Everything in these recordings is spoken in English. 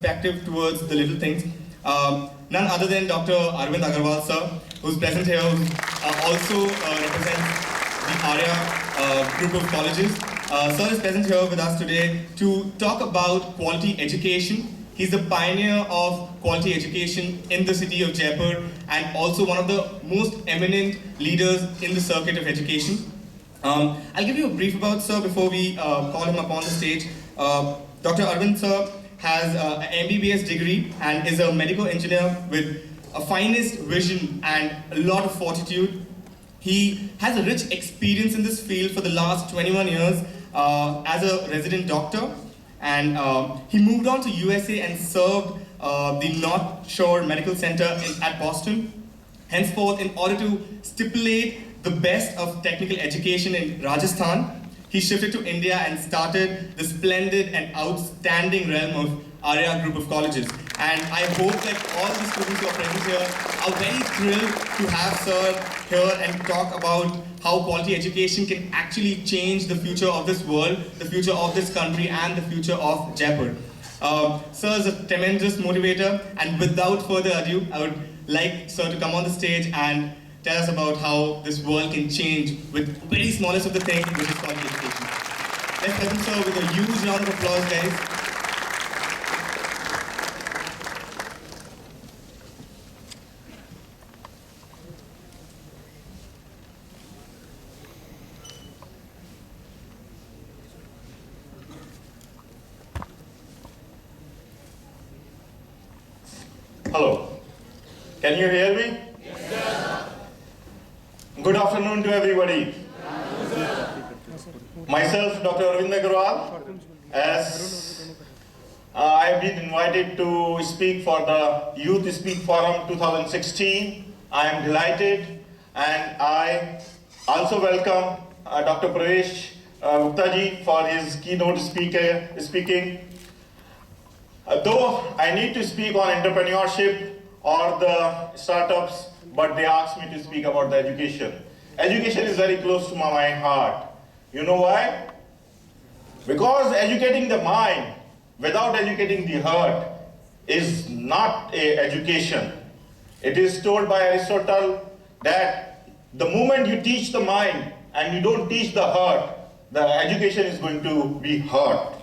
perspective towards the little things. None other than Dr. Arvind Agarwal, sir, who's present here, who also represents the Arya group of colleges. Sir is present here with us today to talk about quality education. He's the pioneer of quality education in the city of Jaipur and also one of the most eminent leaders in the circuit of education. I'll give you a brief about sir before we call him up on the stage. Dr. Arvind sir has an MBBS degree and is a medical engineer with a finest vision and a lot of fortitude. He has a rich experience in this field for the last 21 years as a resident doctor, and he moved on to USA and served the North Shore Medical Center at Boston. Henceforth, in order to stipulate the best of technical education in Rajasthan, he shifted to India and started the splendid and outstanding realm of Arya group of colleges. And I hope that all the students who are present here are very thrilled to have sir here and talk about how quality education can actually change the future of this world, the future of this country, and the future of Jaipur. Sir is a tremendous motivator, and without further ado, I would like sir to come on the stage and tell us about how this world can change with the very smallest of the things, which is quality education. Let's present sir with a huge round of applause, guys. Hello, can you hear me? Yes, sir. Good afternoon to everybody. Myself, Dr. Arvind Agarwal, as I have been invited to speak for the Youth Speak Forum 2016. I am delighted, and I also welcome Dr. Pravesh Gupta ji for his keynote speaking. Though I need to speak on entrepreneurship or the startups, but they asked me to speak about the education. Education is very close to my heart. You know why? Because educating the mind without educating the heart is not an education. It is told by Aristotle that the moment you teach the mind and you don't teach the heart, the education is going to be hurt.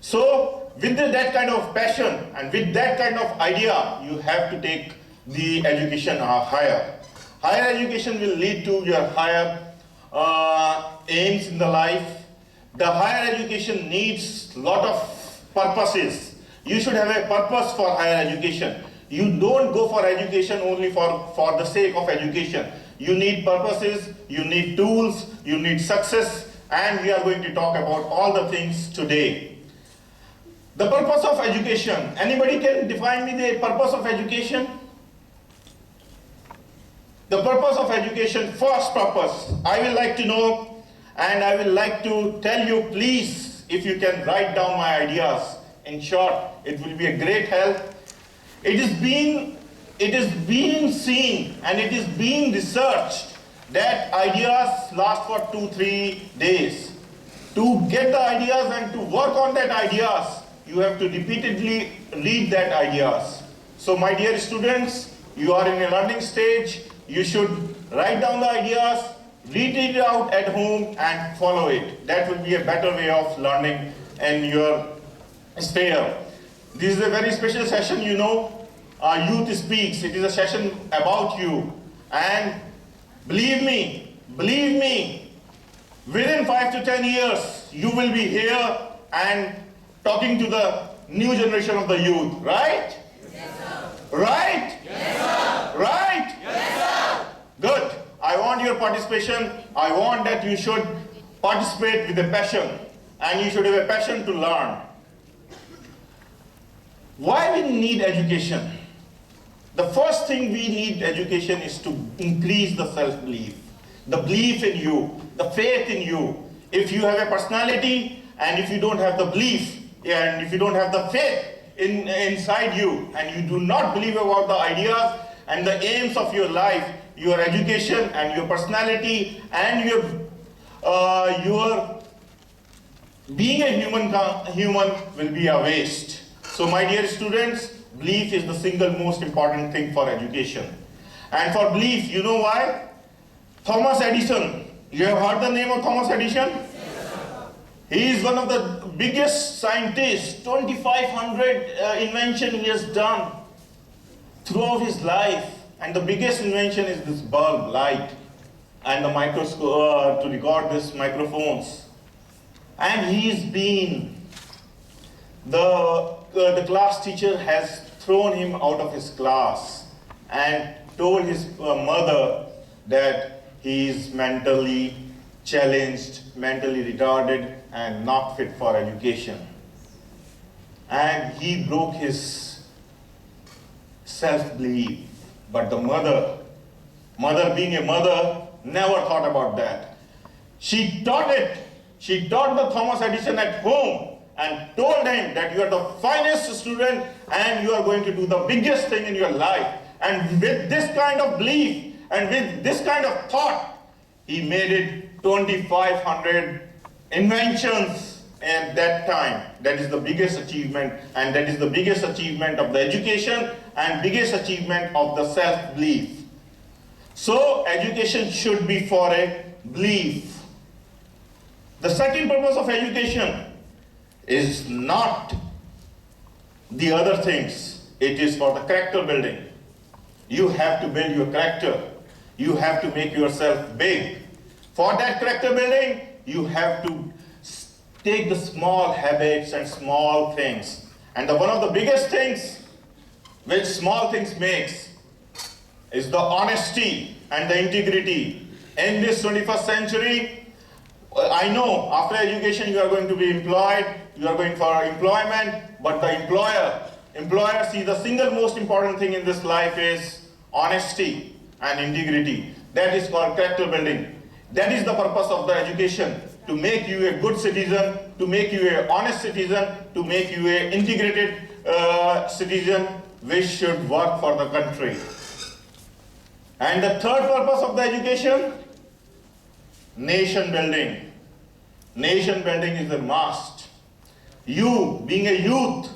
So, with that kind of passion and with that kind of idea, you have to take the education higher. Higher education will lead to your higher aims in the life. The higher education needs a lot of purposes. You should have a purpose for higher education. You don't go for education only for the sake of education. You need purposes, you need tools, you need success, and we are going to talk about all the things today. The purpose of education. Anybody can define me the purpose of education? The purpose of education, first purpose, I will like to know, and I will like to tell you, please, if you can write down my ideas. In short, it will be a great help. It is being seen and it is being researched that ideas last for 2-3 days. To get the ideas and to work on that ideas, you have to repeatedly read that ideas. So my dear students, you are in a learning stage. You should write down the ideas, read it out at home and follow it. That will be a better way of learning in your sphere. This is a very special session, you know. Youth Speaks. It is a session about you. And believe me, within 5 to 10 years, you will be here and talking to the new generation of the youth, right? Yes, sir. Right? Yes, sir. Right? Yes, sir. Good. I want your participation. I want that you should participate with a passion, and you should have a passion to learn. Why we need education? The first thing we need education is to increase the self-belief, the belief in you, the faith in you. If you have a personality and if you don't have the belief, and if you don't have the faith inside you, and you do not believe about the ideas and the aims of your life, your education and your personality and your being a human will be a waste. So my dear students, belief is the single most important thing for education. And for belief, you know why? Thomas Edison, you have heard the name of Thomas Edison? He is one of the biggest scientists. 2,500 invention he has done throughout his life. And the biggest invention is this bulb, light, and the microscope to record these microphones. And he's been, the class teacher has thrown him out of his class and told his mother that he is mentally challenged, mentally retarded, and not fit for education. And he broke his self-belief. But the mother being a mother, never thought about that. She taught it. She taught the Thomas Edison at home and told him that you are the finest student and you are going to do the biggest thing in your life. And with this kind of belief and with this kind of thought, he made it 2,500 inventions at that time. That is the biggest achievement, and that is the biggest achievement of the education and biggest achievement of the self-belief. So education should be for a belief. The second purpose of education is not the other things. It is for the character building. You have to build your character. You have to make yourself big. For that character building, you have to take the small habits and small things. And one of the biggest things which small things makes is the honesty and the integrity. In this 21st century, I know after education you are going to be employed, you are going for employment, but the employer sees the single most important thing in this life is honesty and integrity. That is called character building. That is the purpose of the education, to make you a good citizen, to make you an honest citizen, to make you an integrated citizen which should work for the country. And the third purpose of the education, nation building. Nation building is a must. You, being a youth,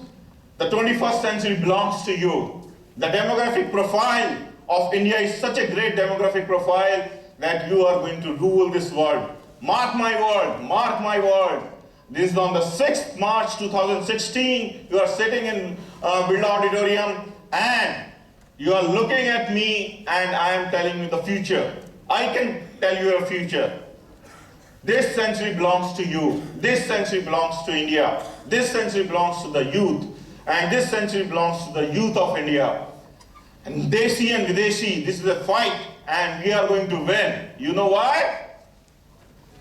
the 21st century belongs to you. The demographic profile of India is such a great demographic profile that you are going to rule this world. Mark my word, mark my word. This is on the 6th March 2016. You are sitting in Birla Auditorium and you are looking at me and I am telling you the future. I can tell you your future. This century belongs to you. This century belongs to India. This century belongs to the youth. And this century belongs to the youth of India. And Desi and Videshi, this is a fight and we are going to win. You know why?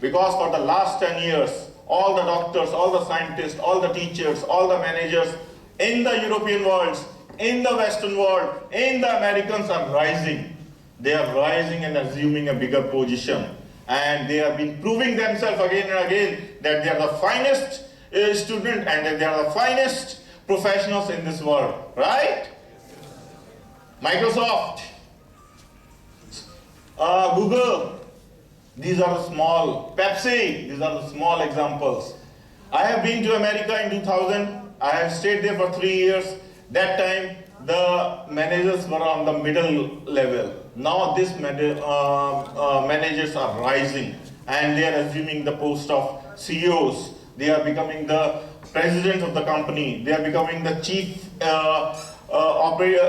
Because for the last 10 years, all the doctors, all the scientists, all the teachers, all the managers in the European world, in the Western world, in the Americans are rising. They are rising and assuming a bigger position. And they have been proving themselves again and again that they are the finest student and that they are the finest professionals in this world, right? Microsoft, Google, these are the small, Pepsi, these are the small examples. I have been to America in 2000. I have stayed there for 3 years. That time, the managers were on the middle level. Now these managers are rising and they are assuming the post of CEOs. They are becoming the president of the company. They are becoming the chief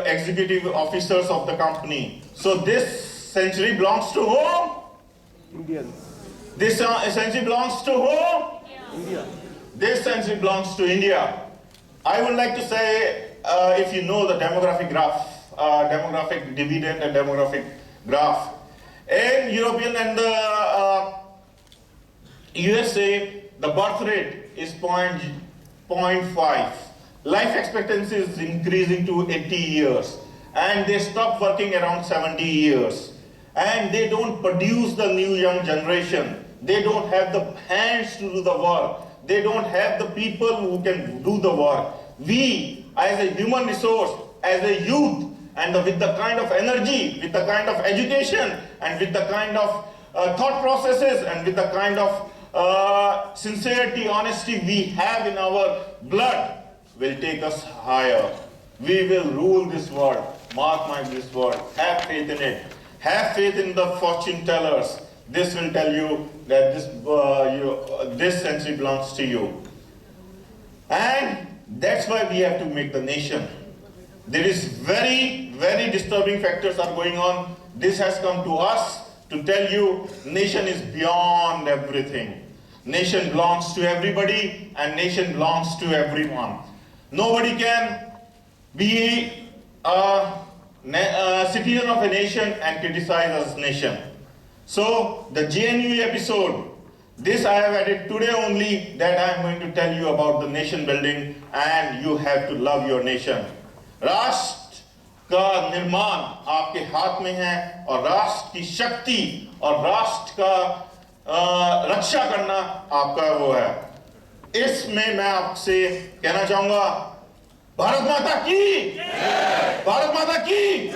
executive officers of the company. So this century belongs to whom? Indians. This century belongs to whom? India. This century belongs to India. I would like to say, if you know the demographic graph, demographic dividend and demographic graph, in European and the USA, the birth rate is 0.5. Life expectancy is increasing to 80 years. And they stop working around 70 years. And they don't produce the new young generation. They don't have the hands to do the work. They don't have the people who can do the work. We, as a human resource, as a youth, and with the kind of energy, with the kind of education, and with the kind of thought processes, and with the kind of sincerity, honesty we have in our blood, will take us higher. We will rule this world. Mark my this word. Have faith in it. Have faith in the fortune tellers. This will tell you that this century belongs to you. And that's why we have to make the nation. There is very, very disturbing factors are going on. This has come to us to tell you nation is beyond everything. Nation belongs to everybody and nation belongs to everyone. Nobody can be a citizen of a nation and criticize us nation. So the JNU episode, this I have added today only, that I am going to tell you about the nation building, and you have to love your nation. राष्ट्र का निर्माण आपके हाथ में है और राष्ट्र की शक्ति और राष्ट्र का रक्षा करना आपका वो है. इसमें मैं आपसे कहना चाहूंगा, भारत माता की, भारत माता की,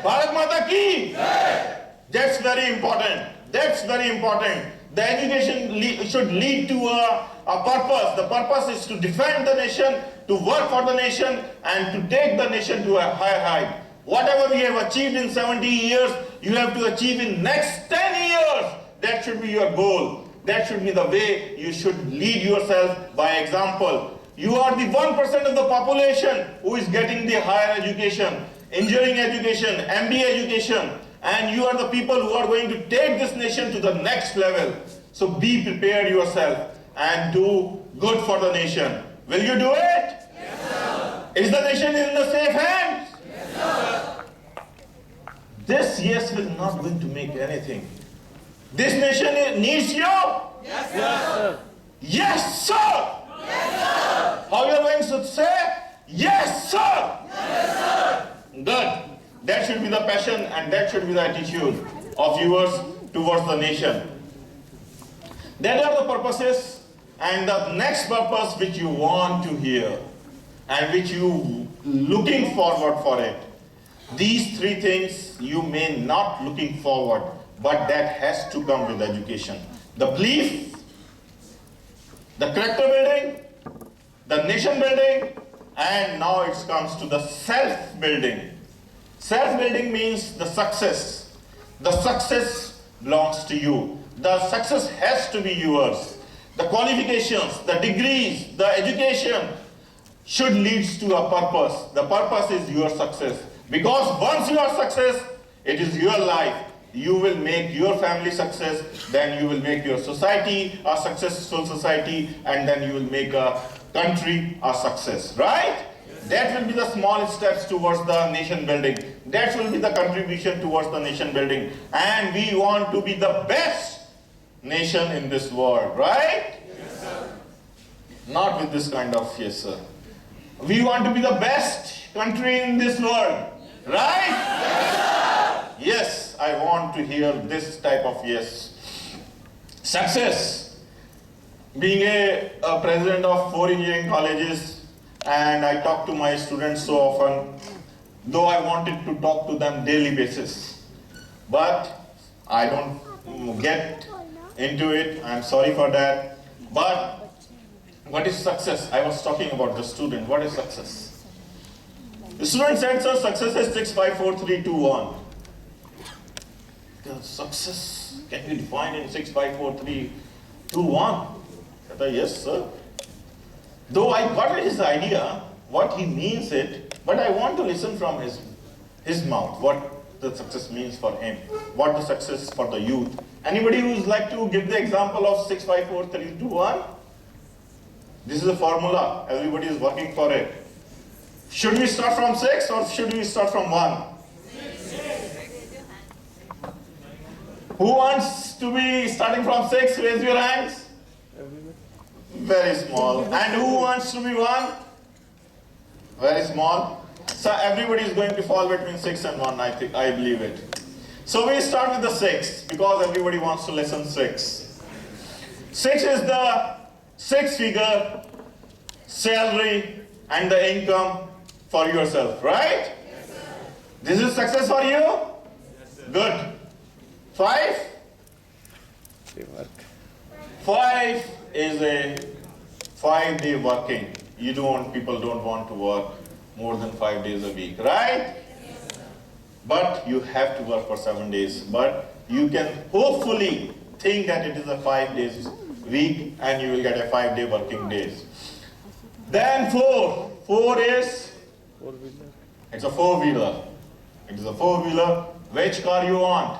भारत माता की. That's very important. That's very important. The education should lead to a purpose. The purpose is to defend the nation, to work for the nation, and to take the nation to a higher height. Whatever we have achieved in 70 years, you have to achieve in next 10 years. That should be your goal. That should be the way you should lead yourself by example. You are the 1% of the population who is getting the higher education, engineering education, MBA education. And you are the people who are going to take this nation to the next level. So be prepared yourself and do good for the nation. Will you do it? Yes, sir. Is the nation in the safe hands? Yes, sir. This yes will not going to make anything. This nation needs you. Yes, sir. Yes, sir. Yes, sir. How you are going to say? Yes, sir. Yes, sir. Good. That should be the passion and that should be the attitude of yours towards the nation. That are the purposes, and the next purpose which you want to hear and which you looking forward for it. These three things you may not looking forward, but that has to come with education. The belief, the character building, the nation building, and now it comes to the self-building. Self-building means the success. The success belongs to you. The success has to be yours. The qualifications, the degrees, the education should lead to a purpose. The purpose is your success. Because once you are success, it is your life. You will make your family success, then you will make your society a successful society, and then you will make a country a success, right? That will be the small steps towards the nation building. That will be the contribution towards the nation building. And we want to be the best nation in this world, right? Yes, sir. Not with this kind of yes, sir. We want to be the best country in this world, right? Yes, sir. Yes, I want to hear this type of yes. Success. Being a president of 4 engineering colleges, and I talk to my students so often, though I wanted to talk to them daily basis. But I don't get into it, I'm sorry for that. But what is success? I was talking about the student. What is success? The student said, sir, success is 6, 5, 4, 3, 2, 1. The success can be defined in 6, 5, 4, 3, 2, 1. I said, yes, sir. Though I got his idea, what he means it, but I want to listen from his mouth, what the success means for him, what the success for the youth. Anybody who would like to give the example of 6, 5, 4, 3, 2, 1? This is a formula. Everybody is working for it. Should we start from 6 or should we start from 1? 6. Who wants to be starting from 6? Raise your hands. Very small. And who wants to be 1? Very small. So everybody is going to fall between 6 and 1, I believe it. So we start with the 6 because everybody wants to listen 6. 6 is the 6-figure salary and the income for yourself, right? Yes, sir. This is success for you? Yes, sir. Good. 5? 5 is a 5-day working. people don't want to work more than 5 days a week, right? But you have to work for 7 days. But you can hopefully think that it is a 5 days week and you will get a 5-day working days. Then 4. 4 is, it's a 4-wheeler. It is a 4-wheeler. Which car you want?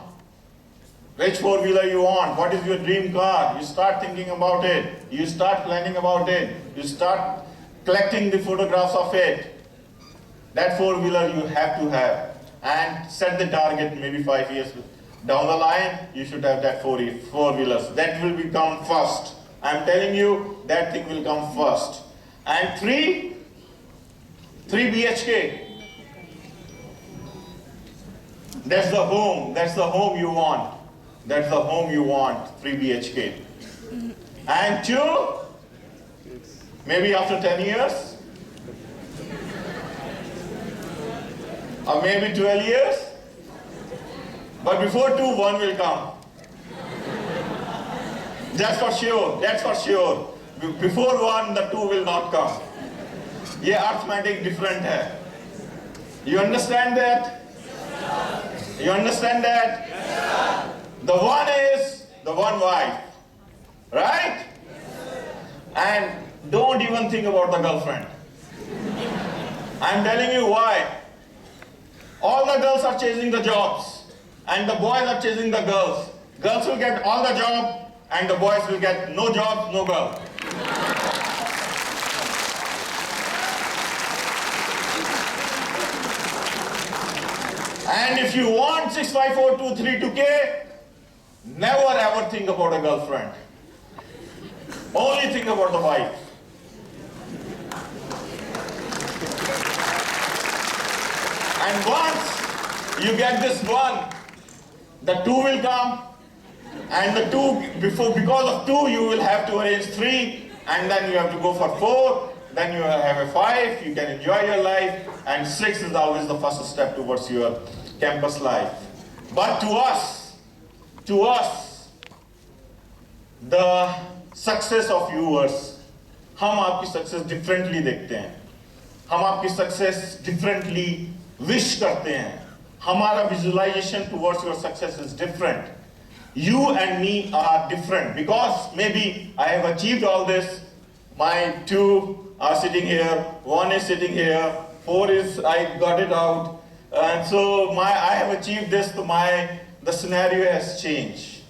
Which 4-wheeler you want? What is your dream car? You start thinking about it. You start planning about it. You start collecting the photographs of it. That 4-wheeler you have to have. And set the target, maybe 5 years down the line, you should have that 4-wheelers. That will become first. I'm telling you, that thing will come first. And 3 BHK. That's the home. That's the home you want. That's the home you want, 3 BHK. And 2, maybe after 10 years, or maybe 12 years. But before 2, 1 will come. That's for sure. That's for sure. Before 1, the 2 will not come. Yeah, arithmetic different hai. You understand that? You understand that? The 1 is the 1 wife. Right? And don't even think about the girlfriend. I'm telling you why. All the girls are chasing the jobs, and the boys are chasing the girls. Girls will get all the job, and the boys will get no job, no girl. And if you want 654-232K, never ever think about a girlfriend. Only think about the wife. And once you get this 1, the 2 will come, and the 2, because of 2, you will have to arrange 3, and then you have to go for 4, then you have a 5, you can enjoy your life, and 6 is always the first step towards your campus life. But to us, the success of viewers, हम आपकी success differently देखते हैं, हम आपकी success differently wish करते हैं, हमारा visualisation towards your success is different. You and me are different because maybe I have achieved all this. My 2 are sitting here, 1 is sitting here, 4 is I got it out, and so I have achieved this. The scenario has changed.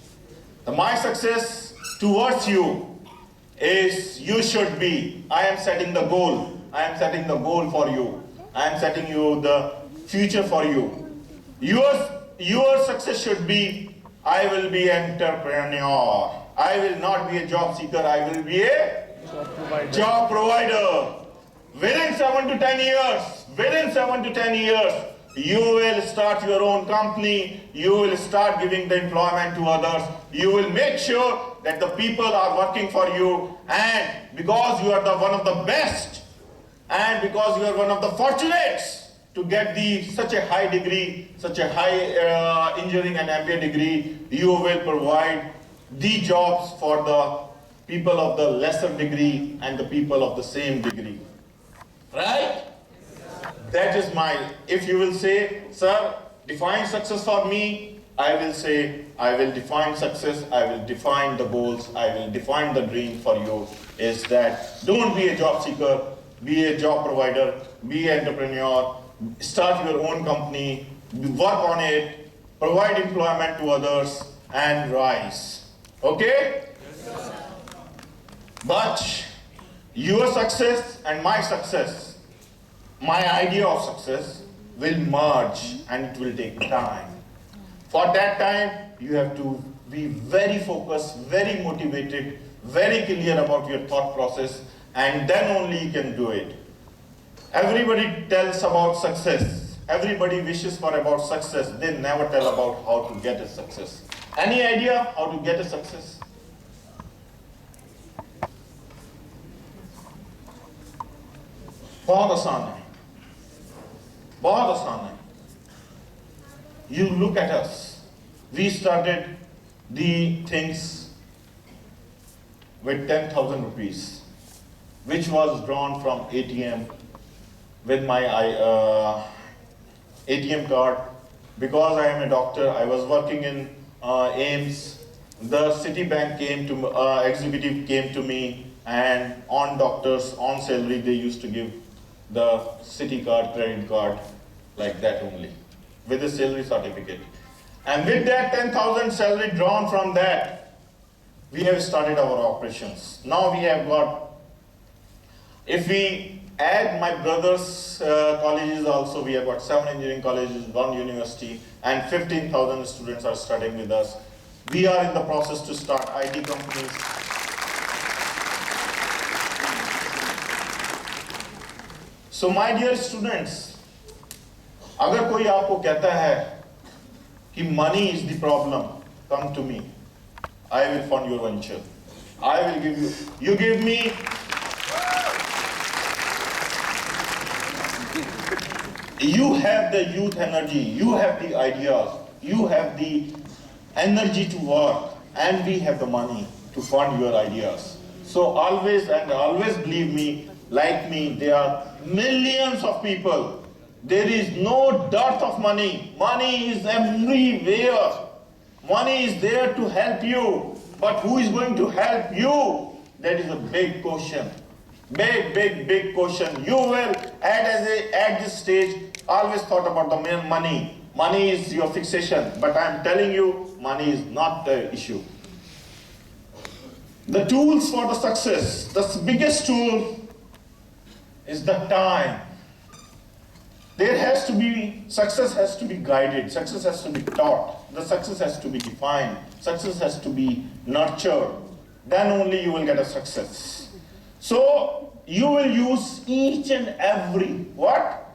My success towards you is you should be. I am setting the goal. I am setting the goal for you. I am setting you the future for you. Your success should be, I will be an entrepreneur. I will not be a job seeker. I will be a job provider. Within 7 to 10 years, you will start your own company. You will start giving the employment to others. You will make sure that the people are working for you. And because you are one of the best, and because you are one of the fortunates to get such a high degree, such a high engineering and MBA degree, you will provide the jobs for the people of the lesser degree and the people of the same degree. Right? That is if you will say, sir, define success for me, I will say, I will define success, I will define the goals, I will define the dream for you, is that don't be a job seeker, be a job provider, be an entrepreneur, start your own company, work on it, provide employment to others, and rise. Okay? Yes, sir. But your success and my success, my idea of success will merge, and it will take time. For that time, you have to be very focused, very motivated, very clear about your thought process, and then only you can do it. Everybody tells about success. Everybody wishes for about success. They never tell about how to get a success. Any idea how to get a success? बहुत आसान है, बहुत आसान है. You look at us. We started the things with 10,000 rupees. which was drawn from ATM with my ATM card. Because I am a doctor, I was working in AIMS. The Citibank executive came to me, and on doctors, on salary, they used to give the Citi card, credit card, like that only, with a salary certificate. And with that 10,000 salary drawn from that, we have started our operations. Now we have got, if we add my brother's colleges also, we have got 7 engineering colleges, 1 university, and 15,000 students are studying with us. We are in the process to start IT companies. So my dear students, अगर कोई आपको कहता है कि money is the problem, come to me. I will fund your venture. I will give you. You give me. You have the youth energy. You have the ideas. You have the energy to work, and we have the money to fund your ideas. So always and always believe me, like me, there are millions of people. There is no dearth of money. Money is everywhere. Money is there to help you. But who is going to help you? That is a big question. Big question. You will, at this stage, always thought about the money. Money is your fixation. But I am telling you, money is not the issue. The tools for the success. The biggest tool is the time. There has to be, success has to be guided, success has to be taught, the success has to be defined, success has to be nurtured. Then only you will get a success. So you will use each and every, what?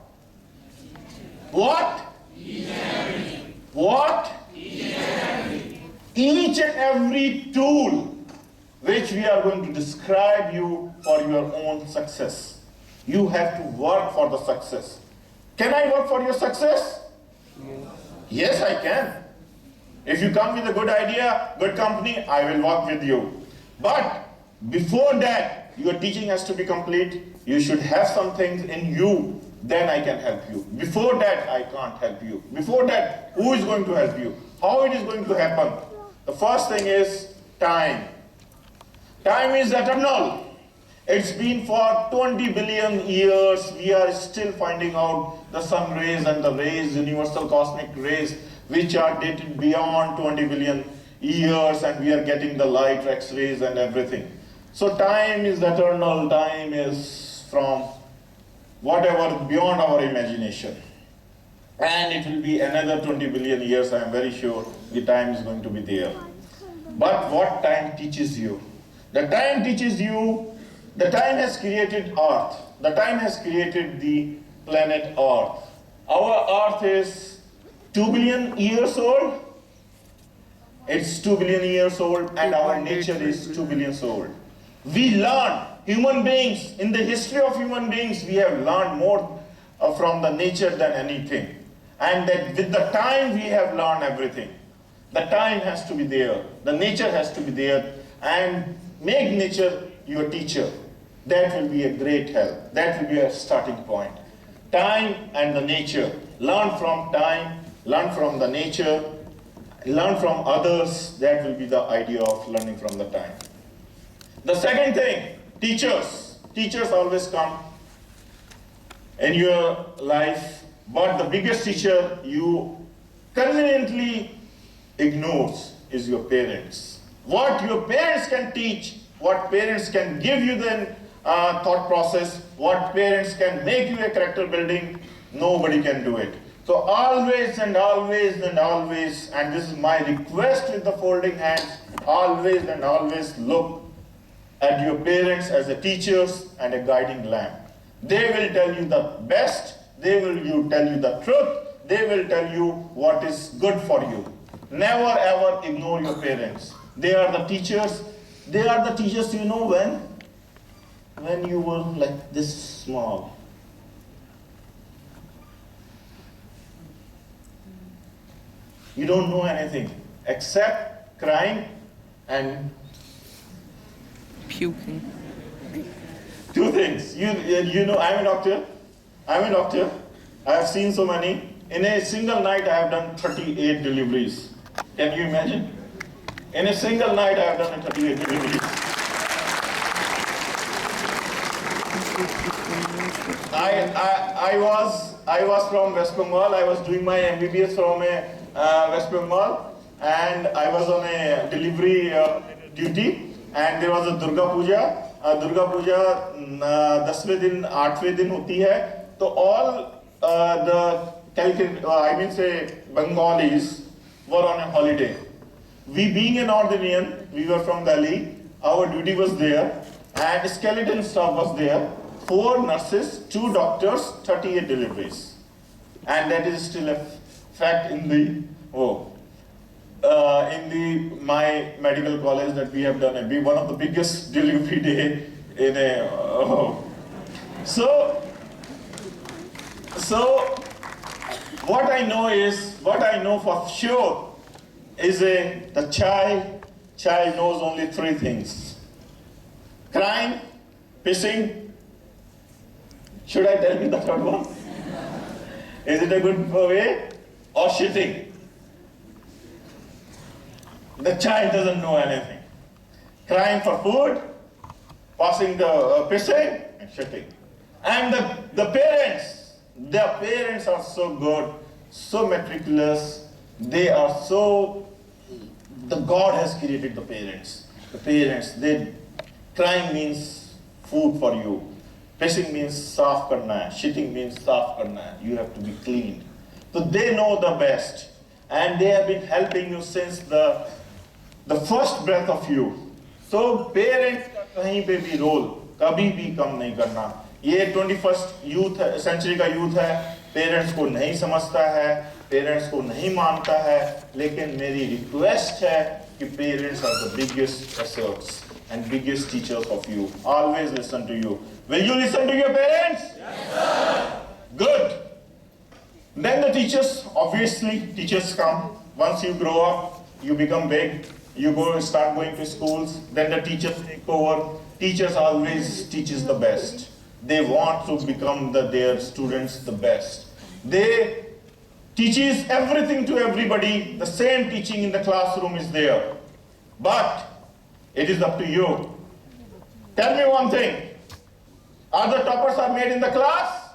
What? Each and every. What? Each and every. Each and every tool which we are going to describe you for your own success. You have to work for the success. Can I work for your success? Yes, I can. If you come with a good idea, good company, I will work with you. But before that, your teaching has to be complete. You should have some things in you, then I can help you. Before that, I can't help you. Before that, who is going to help you? How it is going to happen? The first thing is time. Time is eternal. It's been for 20 billion years, we are still finding out the sun rays and the rays, universal cosmic rays, which are dated beyond 20 billion years, and we are getting the light, X-rays and everything. So time is eternal, time is from whatever beyond our imagination. And it will be another 20 billion years, I am very sure the time is going to be there. But what time teaches you? The time teaches you. The time has created Earth. The time has created the planet Earth. Our Earth is 2 billion years old. It's 2 billion years old, and our nature is 2 billion years old. We learn, human beings, in the history of human beings, we have learned more from the nature than anything. And that with the time we have learned everything. The time has to be there. The nature has to be there. And make nature your teacher. That will be a great help. That will be a starting point. Time and the nature. Learn from time, learn from the nature, learn from others. That will be the idea of learning from the time. The second thing, teachers. Teachers always come in your life, but the biggest teacher you conveniently ignores is your parents. What your parents can teach, what parents can give you the thought process, what parents can make you a character building, nobody can do it. So always and always and always, and this is my request with the folding hands, always and always look at your parents as a teachers and a guiding lamp. They will tell you the best, they will tell you the truth, they will tell you what is good for you. Never ever ignore your parents. They are the teachers. They are the teachers, you know when? When you were like this small. You don't know anything except crying and puking. to things. You know, I'm a doctor. I'm a doctor. I have seen so many. In a single night, I have done 38 deliveries. Can you imagine? In a single night, I have done 38 deliveries. I was from West Bengal. I was doing my MBBS from West Bengal, and I was on a delivery duty. And there was a Durga Puja. Durga Puja 10वें दिन 8वें दिन होती है. तो all Bengalis were on a holiday. We being a North Indian, we were from Delhi. Our duty was there, and skeleton staff was there. 4 nurses, 2 doctors, 38 deliveries, and that is still a fact in the my medical college that we have done one of the biggest delivery day in a. So what I know for sure is the child knows only 3 things: crying, pissing. Should I tell you the third one? Is it a good way? Or shitting? The child doesn't know anything. Crying for food, passing the pissing, and shitting. And the parents are so good, so meticulous. They are so. The God has created the parents. Crying means food for you. Pissing means saaf karna hai. Shitting means saaf karna hai. You have to be cleaned. So they know the best. And they have been helping you since the first breath of you. So parents का कहीं पे भी role कभी भी कम नहीं करना. ये 21st century का youth है. Parents को नहीं समझता है. Parents को नहीं मानता है. लेकिन मेरी request है कि parents are the biggest assets and biggest teachers of you. Always listen to you. Will you listen to your parents? Yes, sir. Good. Then the teachers, obviously, teachers come. Once you grow up, you become big. You start going to schools. Then the teachers take over. Teachers always teaches the best. They want to become their students the best. They teaches everything to everybody. The same teaching in the classroom is there. But it is up to you. Tell me one thing. Are the toppers made in the class?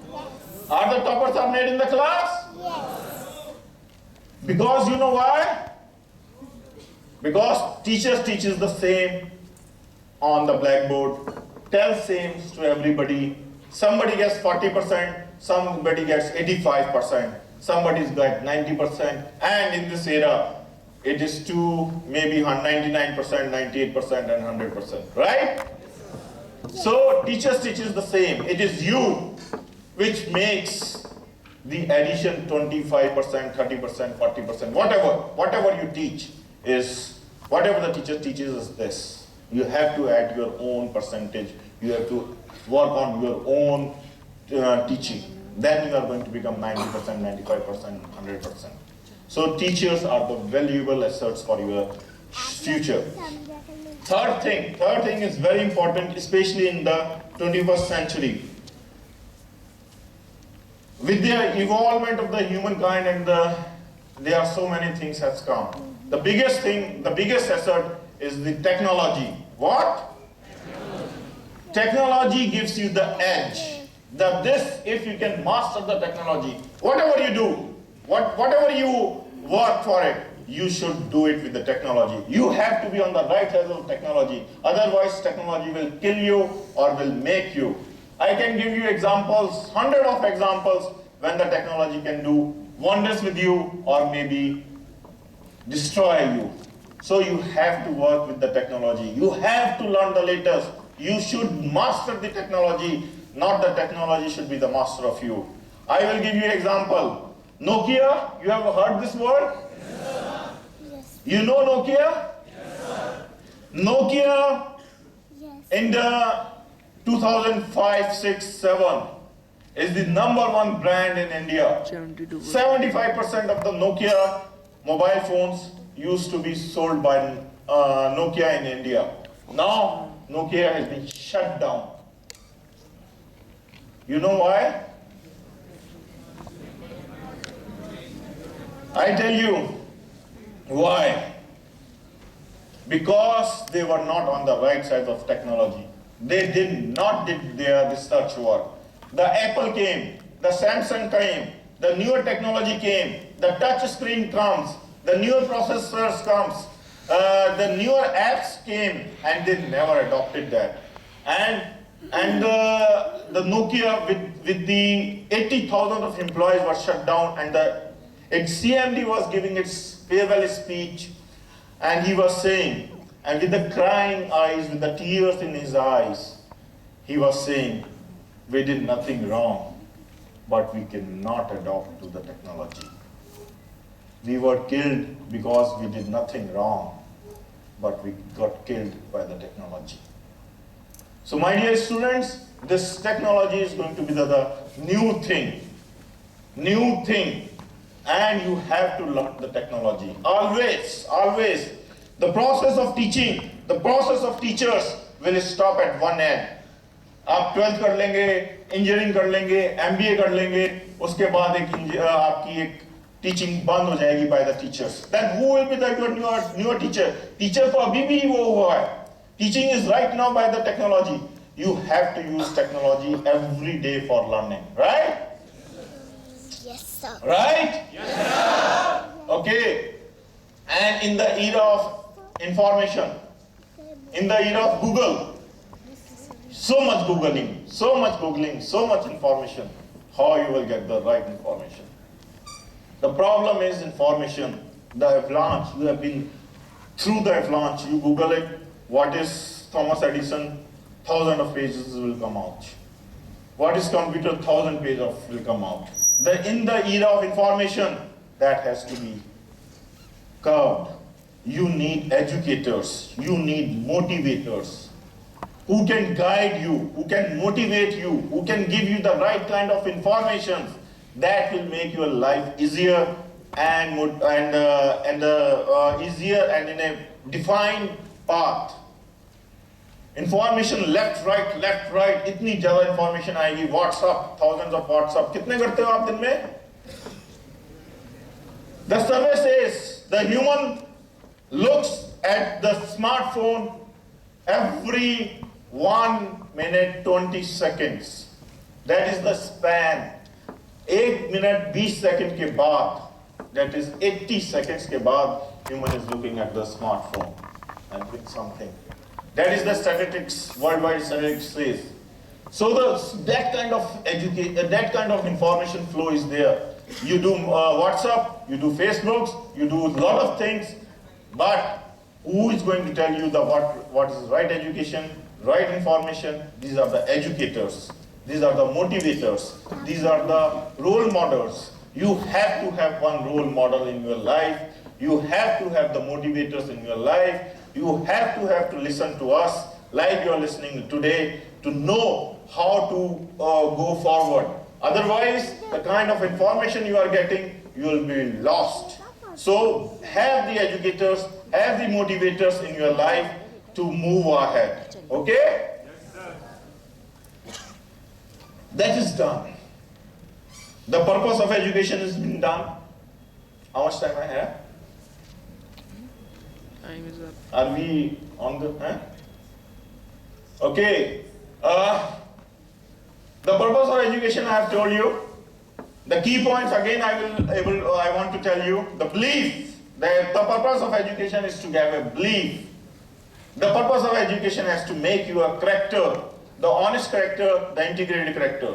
Yes. Are the toppers made in the class? Yes. Because you know why? Because teachers teaches the same on the blackboard. Tell same to everybody. Somebody gets 40%, somebody gets 85%, somebody's got 90%, and in this era, it is to maybe 99%, 98%, and 100%, right? So teachers teaches the same. It is you which makes the addition 25%, 30%, 40%, whatever you teach is, whatever the teacher teaches is this. You have to add your own percentage. You have to work on your own teaching. Then you are going to become 90%, 95%, 100%. So teachers are the valuable assets for your future. Third thing is very important, especially in the 21st century. With the evolvement of the humankind and there are so many things has come. The biggest asset is the technology. What? Technology gives you the edge. If you can master the technology, whatever you do, whatever you work for it, you should do it with the technology. You have to be on the right level of technology. Otherwise, technology will kill you or will make you. I can give you examples, hundreds of examples, when the technology can do wonders with you or maybe destroy you. So you have to work with the technology. You have to learn the latest. You should master the technology, not the technology should be the master of you. I will give you an example. Nokia, you have heard this word? Yes. You know Nokia? Yes. Nokia Yes. in the 2005, 6, 7 is the #1 brand in India. 75% of the Nokia mobile phones used to be sold by Nokia in India. Now Nokia has been shut down. You know why? I tell you why. Because they were not on the right side of technology. They did not did their research work. The Apple came, the Samsung came, the newer technology came, the touch screen comes, the newer processors comes, the newer apps came, and they never adopted that. And the Nokia with the 80,000 of employees was shut down, and its CMD was giving its farewell speech, and he was saying, and with the crying eyes, with the tears in his eyes, he was saying, we did nothing wrong, but we cannot adopt to the technology. We were killed because we did nothing wrong, but we got killed by the technology. So my dear students, this technology is going to be the new thing, and you have to learn the technology. Always, always. The process of teaching, the process of teachers will stop at one end. आप 12th कर लेंगे, engineering कर लेंगे, MBA कर लेंगे, उसके बाद आपकी एक टीचिंग बंद हो जाएगी by the teachers. Then who will be your newer teacher? Teacher तो अभी भी वो हुआ है. Teaching is right now by the technology. You have to use technology every day for learning, right? Yes, sir. Right? Yes, sir. Okay. And in the era of information, in the era of Google, so much Googling, so much information, how you will get the right information. The problem is information, the avalanche. You have been through the avalanche. You Google it, what is Thomas Edison, 1,000 of pages will come out. What is computer, 1,000 pages will come out. In the era of information, that has to be curbed. You need educators, you need motivators, who can guide you, who can motivate you, who can give you the right kind of information that will make your life easier and easier and in a defined path. Information left, right, इतनी ज़्यादा information आएगी. WhatsApp, thousands of WhatsApp. कितने करते हो आप दिन में? The survey says the human looks at the smartphone every 1 minute 20 seconds. That is the span. 1 minute 20 seconds के बाद, that is 80 seconds के बाद, human is looking at the smartphone and doing something. That is the statistics, worldwide statistics says. So that kind of information flow is there. You do WhatsApp, you do Facebook, you do a lot of things, but who is going to tell you what is right education, right information? These are the educators. These are the motivators. These are the role models. You have to have one role model in your life. You have to have the motivators in your life. You have to listen to us like you are listening today to know how to go forward. Otherwise, the kind of information you are getting, you will be lost. So have the educators, have the motivators in your life to move ahead. Okay? Yes, sir. That is done. The purpose of education has been done. How much time I have? Time is up. Are we on the? Okay. The purpose of education I have told you. The key points again I want to tell you. The belief. The purpose of education is to have a belief. The purpose of education has to make you a character, the honest character, the integrated character.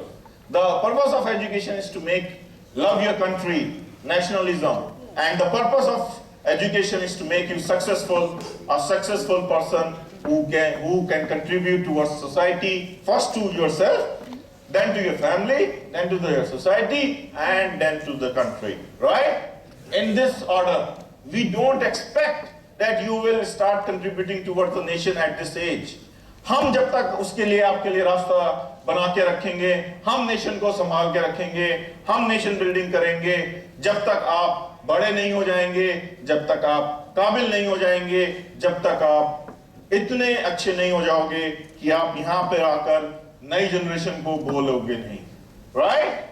The purpose of education is to make love your country, nationalism, and the purpose of education is to make you successful, a successful person who can contribute towards society, first to yourself, then to your family, then to your society, and then to the country, right? In this order, we don't expect that you will start contributing towards the nation at this age. हम जब तक उसके लिए आपके लिए रास्ता बना के रखेंगे, हम नेशन को संभाल के रखेंगे, हम नेशन बिल्डिंग करेंगे, जब तक आप बड़े नहीं हो जाएंगे, जब तक आप काबिल नहीं हो जाएंगे, जब तक आप इतने अच्छे नहीं हो जाओगे कि आप यहाँ पे आकर नई जनरेशन को बोलोगे नहीं, right?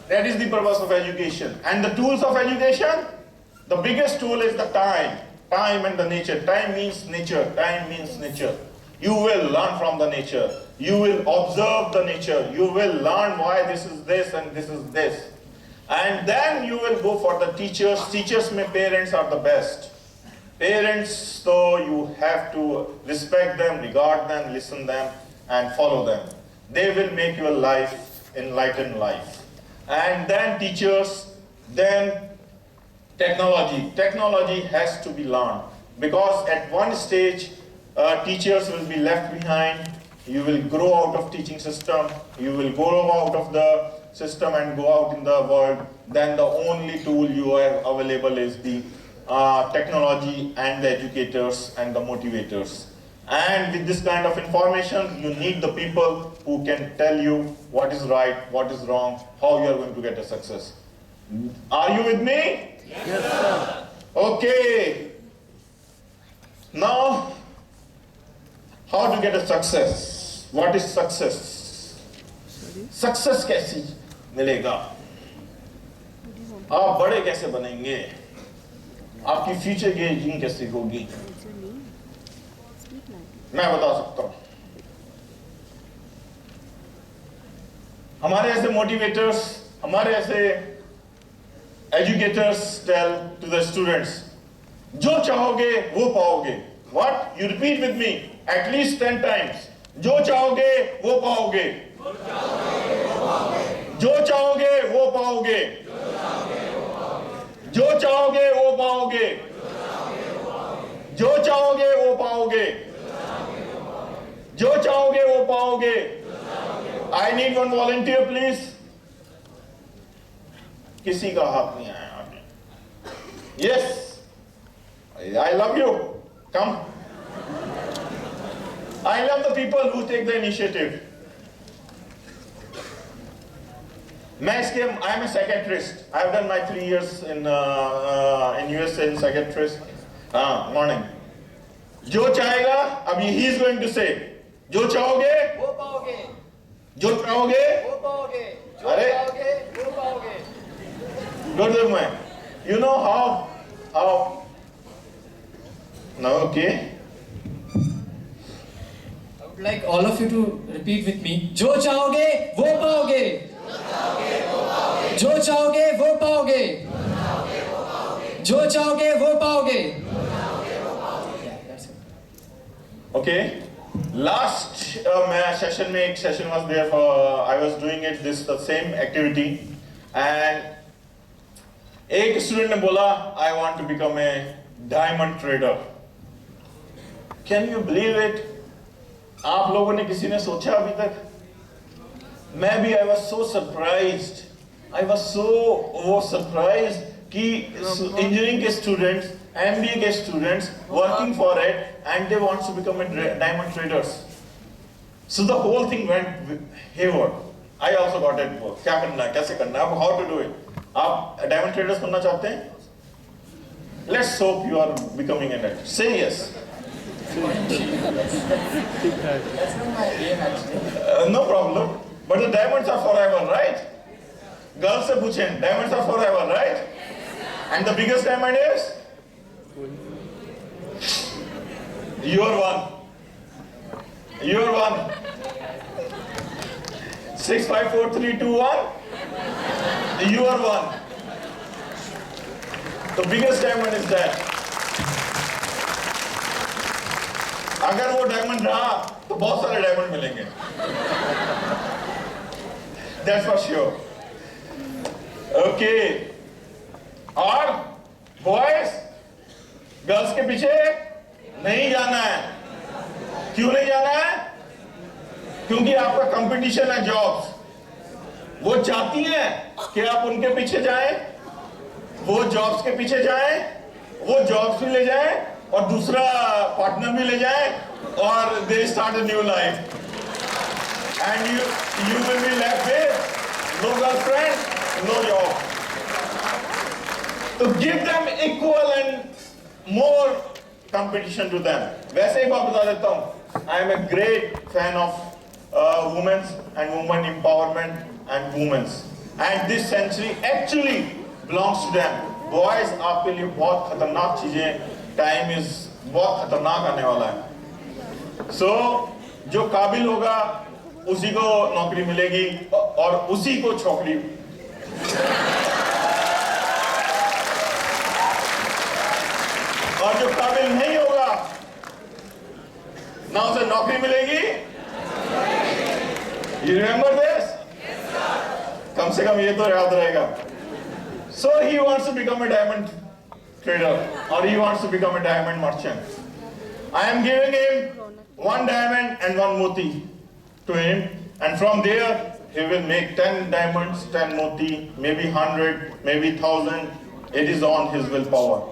That is the purpose of education. And the tools of education, the biggest tool is the time. Time and the nature. Time means nature. Time means nature. You will learn from the nature. You will observe the nature. You will learn why this is this and this is this. And then you will go for the teachers. Teachers, my parents are the best. Parents, so you have to respect them, regard them, listen them, and follow them. They will make your life enlightened life. And then teachers, then technology. Technology has to be learned because at one stage, teachers will be left behind. You will grow out of teaching system. You will go out of the system and go out in the world. Then the only tool you have available is the technology and the educators and the motivators. And with this kind of information, you need the people who can tell you what is right, what is wrong, how you are going to get a success. Are you with me? Yes, sir. Okay. Now, how to get a success? What is success? Success कैसी मिलेगा? आप बड़े कैसे बनेंगे? आपकी future gazing कैसे होगी? मैं बता सकता हूं. हमारे ऐसे मोटिवेटर्स, हमारे ऐसे educators tell to the students, जो चाहोगे वो पाओगे. What? You repeat with me at least 10 times. जो चाहोगे वो पाओगे. जो चाहोगे वो पाओगे. जो चाहोगे वो पाओगे. जो चाहोगे वो पाओगे. जो चाहोगे वो पाओगे. I need one volunteer, please. किसी का हाथ नहीं आया आगे. Yes, I love you. Come. I love the people who take the initiative. I am a psychiatrist. I have done my 3 years in USA in psychiatrist. Morning. जो चाहेगा, अभी he is going to say. जो चाहोगे वो पाओगे. जो चाहोगे वो पाओगे. जो अरे चाहोगे वो पाओगे. good man. You know how no, okay. I would like all of you to repeat with me. जो चाहोगे वो पाओगे. जो चाहोगे वो पाओगे. जो चाहोगे वो पाओगे. Yeah, that's it. Okay. Last session में एक session was there for I was doing it this the same activity and एक student ने बोला I want to become a diamond trader. Can you believe it? आप लोगों ने किसी ने सोचा अभी तक? मैं भी I was so surprised. I was so surprised कि engineering के students, MBA के students working for it and they want to become a diamond traders. So the whole thing went hayward. I also got it. क्या करना है, कैसे करना है, how to do it. आप diamond traders बनना चाहते हैं? Let's hope you are becoming an actor. Say yes. That's not my aim actually. No problem. But the diamonds are forever, right? Girls से पूछें, diamonds are forever, right? And the biggest diamond is? Your one. Your one. 6, 5, 4, 3, 2, 1. Your one. The biggest diamond is that. अगर वो diamond रहा तो बहुत सारे diamond मिलेंगे. That's for sure. Okay. और boys, girls के पीछे नहीं जाना है. क्यों नहीं जाना है? क्योंकि आपका कंपटीशन है जॉब्स. वो चाहती हैं कि आप उनके पीछे जाएं, वो जॉब्स के पीछे जाएं, वो जॉब्स भी ले जाएं और दूसरा पार्टनर भी ले जाएं और they start a new life. And you will be left with no girlfriend, no job. So give them equal and more competition to them. वैसे ही बात बता देता हूँ. I am a great fan of women's and women empowerment and women's. And this century actually belongs to them. Boys, आपके लिए बहुत खतरनाक चीजें, time is बहुत खतरनाक आने वाला है. So जो काबिल होगा उसी को नौकरी मिलेगी और उसी को छोकरी. और जो काबिल नहीं होगा ना उसे नौकरी मिलेगी. You remember this? कम से कम ये तो याद रहेगा. So he wants to become a diamond trader or he wants to become a diamond merchant. I am giving him 1 diamond and 1 moti to him, and from there he will make 10 diamonds, 10 moti, maybe 100, maybe 1,000. It is on his willpower.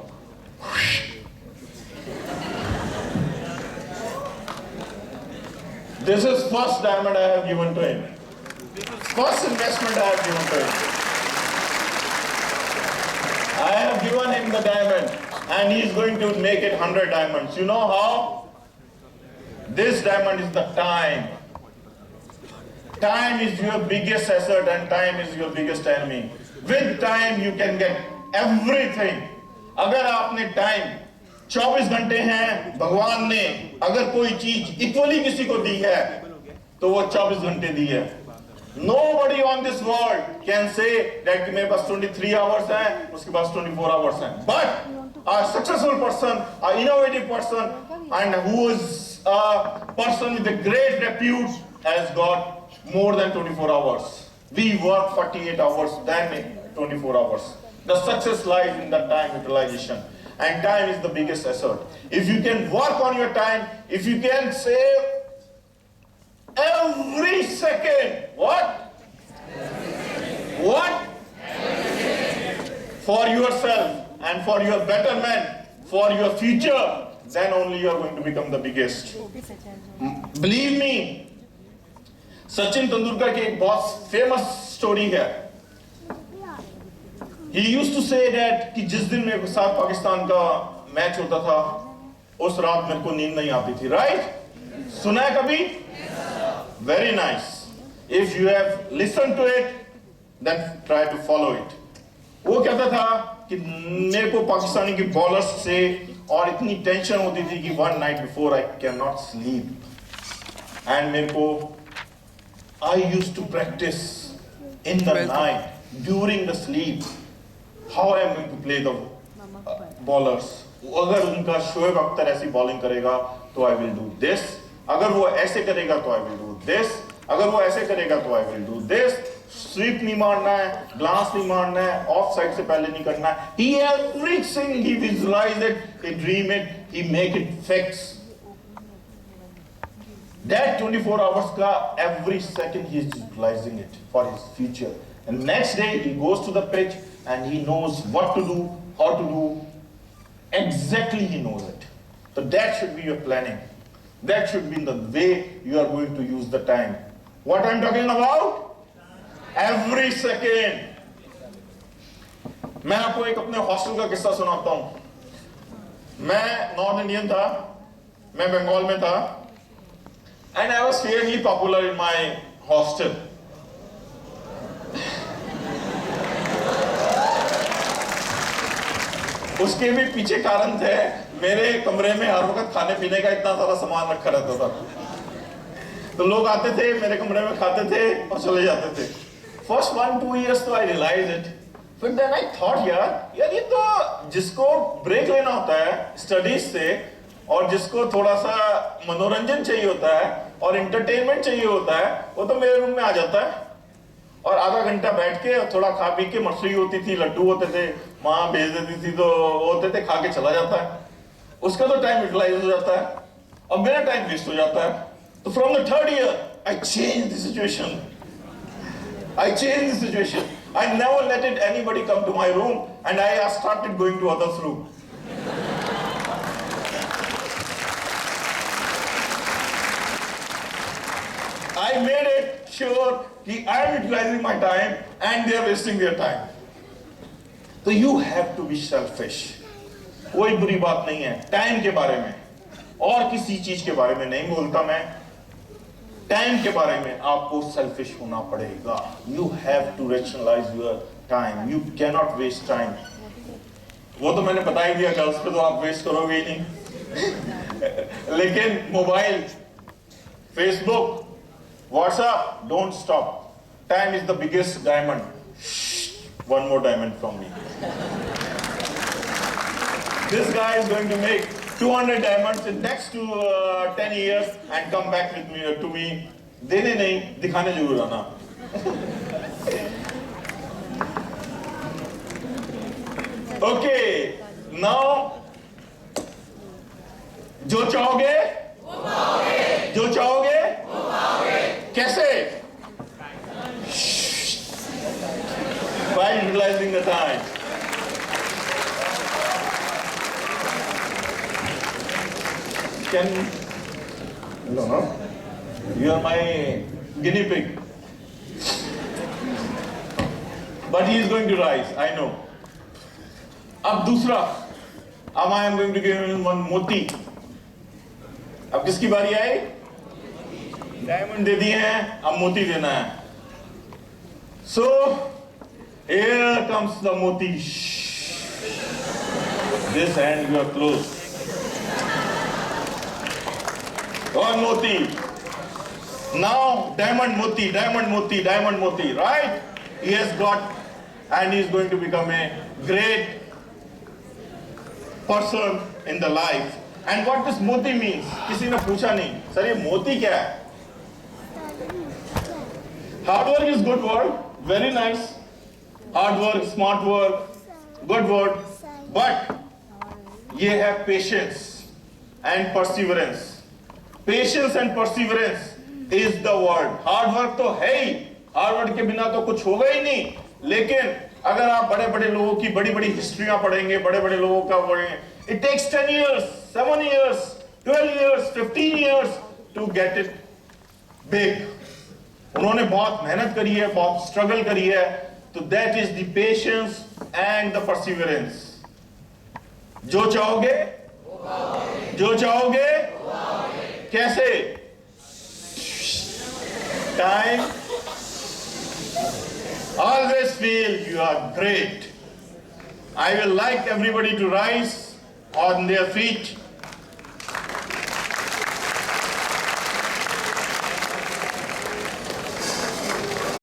This is first diamond I have given to him. First investment I have given to him. I have given him the diamond and he is going to make it 100 diamonds. You know how? This diamond is the time. Time is your biggest asset and time is your biggest enemy. With time you can get everything. अगर आपने time 24 घंटे हैं, भगवान ने अगर कोई चीज equally किसी को दी है तो वो 24 घंटे दी है. Nobody on this world can say that कि मेरे पास 23 hours है, उसके पास 24 hours है. But a successful person, an innovative person, and who is a person with a great repute has got more than 24 hours. We work 48 hours than 24 hours. The success lies in the time utilization. And time is the biggest asset. If you can work on your time, if you can save every second, what? What? For yourself and for your betterment, for your future, then only you are going to become the biggest. Believe me, Sachin Tendulkar की एक बहुत famous story है. He used to say that कि जिस दिन मेरे साथ पाकिस्तान का मैच होता था, उस रात मेरे को नींद नहीं आती थी, right? सुना है कभी? Very nice. If you have listened to it, then try to follow it. वो कहता था कि मेरे को पाकिस्तानी के बॉलर्स से और इतनी टेंशन होती थी कि one night before I cannot sleep. And मेरे को I used to practice in the night during the sleep how I am going to play the bowlers. अगर उनका शोएब अख्तर ऐसी बॉलिंग करेगा तो I will do this. अगर वो ऐसे करेगा तो I will do this. अगर वो ऐसे करेगा तो I will do this. Sweep नहीं मारना है, ग्लास नहीं मारना है, ऑफ साइड से पहले नहीं करना है. He everything he visualize it, he dream it, he make it fix. That 24 hours ka every second he is utilizing it for his future. And next day he goes to the pitch and he knows what to do, how to do. Exactly he knows it. So that should be your planning. That should be the way you are going to use the time. What I'm talking about? Every second. मैं आपको एक अपने hostel का किस्सा सुनाता हूँ. मैं north Indian था, मैं बंगाल में था, and I was fairly popular in my hostel. उसके भी पीछे कारण थे. मेरे कमरे में हर वक्त खाने पीने का इतना सारा सामान रखा रहता था. तो लोग आते थे, मेरे कमरे में खाते थे और चले जाते थे. First 1-2 years तो I realized it. But then I thought यार ये तो जिसको ब्रेक लेना होता है स्टडीज से और जिसको थोड़ा सा मनोरंजन चाहिए होता है और एंटरटेनमेंट चाहिए होता है, वो तो मेरे रूम में आ जाता है और आधा घंटा बैठ के थोड़ा खा पी के, मछली होती थी, लड्डू होते थे, माँ भेज देती थी तो होते थे, खा के चला जाता है. उसका तो टाइम यूटिलाइज हो जाता है और मेरा टाइम वेस्ट हो जाता है. तो from the 3rd year I changed the situation. I changed the situation. I never let anybody come to my room and I started going to others' room. I made it sure that I am utilizing my time and they are wasting their time. So you have to be selfish. कोई बुरी बात नहीं है time के बारे में और किसी चीज के बारे में नहीं बोलता मैं. टाइम के बारे में आपको सेल्फिश होना पड़ेगा. You have to rationalise your time. You can not waste time. वो तो मैंने बता ही दिया, गर्ल्स पे तो आप वेस्ट करोगे ही नहीं. लेकिन mobile, Facebook, WhatsApp, don't stop. Time is the biggest diamond. One more diamond from me. This guy is going to make 200 diamonds in next 10 years and come back with me to me. देने नहीं, दिखाने जरूर आना. Okay, now जो चाहोगे वो पाओगे. जो चाहोगे वो पाओगे. कैसे? By utilizing the time. No. You are my guinea pig. But he is going to rise, I know. अब दूसरा. अब I am going to give him one मोती. अब किसकी बारी आई? डायमंड दे दिए हैं, अब मोती देना है. So here comes the moti. This hand you are close. One moti. Now diamond moti, diamond moti, diamond moti, right? He has got, and he is going to become a great person in the life. And what this moti means? किसी ने पूछा नहीं, sir ये मोती क्या है? Hard work is good word, very nice. Hard work, smart work, good word, but ये है patience and perseverance. Patience and perseverance is the word. Hard work तो है ही, hard work के बिना तो कुछ होगा ही नहीं. लेकिन अगर आप बड़े-बड़े लोगों की बड़ी-बड़ी हिस्ट्रियां पढ़ेंगे, बड़े-बड़े लोगों का पढ़ेंगे, it takes 10 years, 7 years, 12 years, 15 years to get it big. उन्होंने बहुत मेहनत करी है, बहुत स्ट्रगल करी है. So that is the patience and the perseverance. जो चाहोगे वो पाओगे. जो चाहोगे वो पाओगे. कैसे? Time. Always feel you are great. I will like everybody to rise on their feet.